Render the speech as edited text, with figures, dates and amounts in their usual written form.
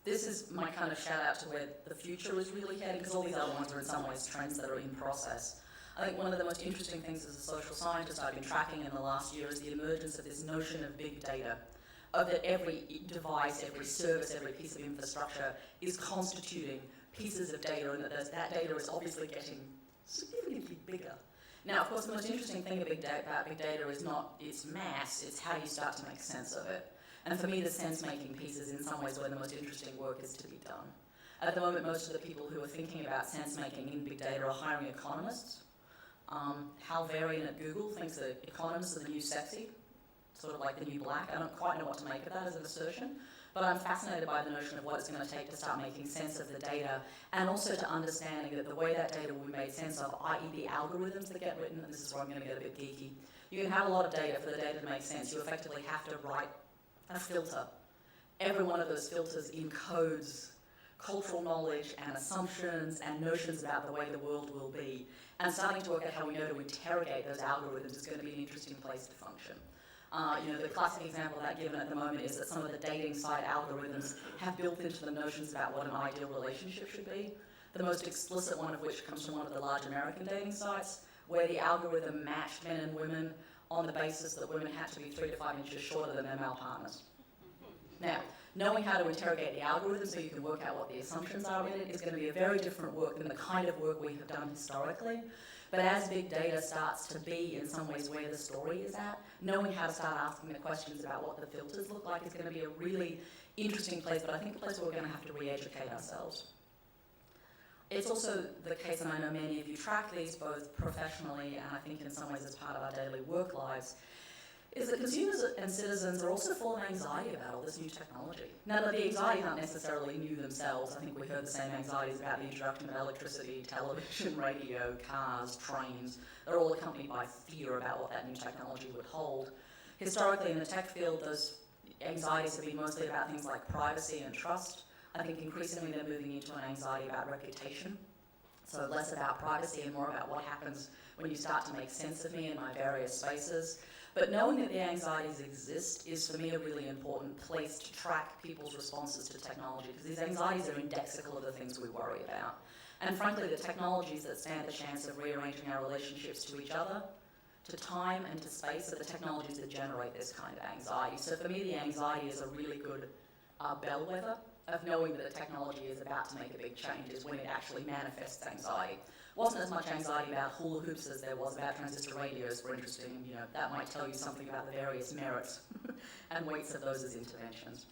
this is my kind of shout out to where the future is really heading, because all these other ones are in some ways trends that are in process. I think one of the most interesting things as a social scientist I've been tracking in the last year is the emergence of this notion of big data, of that every device, every service, every piece of infrastructure is constituting pieces of data, and that data is obviously getting significantly bigger. Now, of course, the most interesting thing about big data is not its mass, it's how you start to make sense of it. And for me, the sense-making piece is in some ways where the most interesting work is to be done. At the moment, most of the people who are thinking about sense-making in big data are hiring economists. Hal Varian at Google thinks that economists are the new sexy, sort of like the new black. I don't quite know what to make of that as an assertion, but I'm fascinated by the notion of what it's going to take to start making sense of the data, and also to understanding that the way that data will be made sense of, i.e. the algorithms that get written, and this is where I'm going to get a bit geeky. You can have a lot of data. For the data to make sense, you effectively have to write a filter. Every one of those filters encodes cultural knowledge and assumptions and notions about the way the world will be. And starting to work out how we know to interrogate those algorithms is going to be an interesting place to function. The classic example of that given at the moment is that some of the dating site algorithms have built into them notions about what an ideal relationship should be. The most explicit one of which comes from one of the large American dating sites, where the algorithm matched men and women on the basis that women had to be 3 to 5 inches shorter than their male partners. Now, knowing how to interrogate the algorithm so you can work out what the assumptions are in it is going to be a very different work than the kind of work we have done historically. But as big data starts to be, in some ways, where the story is at, knowing how to start asking the questions about what the filters look like is going to be a really interesting place, but I think a place where we're going to have to re-educate ourselves. It's also the case, and I know many of you track these both professionally and I think in some ways as part of our daily work lives, is that consumers and citizens are also full of anxiety about all this new technology. Now, the anxieties aren't necessarily new themselves. I think we heard the same anxieties about the introduction of electricity, television, radio, cars, trains. They're all accompanied by fear about what that new technology would hold. Historically, in the tech field, those anxieties have been mostly about things like privacy and trust. I think increasingly they're moving into an anxiety about reputation. So less about privacy and more about what happens when you start to make sense of me in my various spaces. But knowing that the anxieties exist is, for me, a really important place to track people's responses to technology, because these anxieties are indexical of the things we worry about. And frankly, the technologies that stand a chance of rearranging our relationships to each other, to time and to space, are the technologies that generate this kind of anxiety. So for me, the anxiety is a really good bellwether of knowing that a technology is about to make a big change, is when it actually manifests anxiety. Wasn't as much anxiety about hula hoops as there was about transistor radios, for interesting, that might tell you something about the various merits and weights of those as interventions.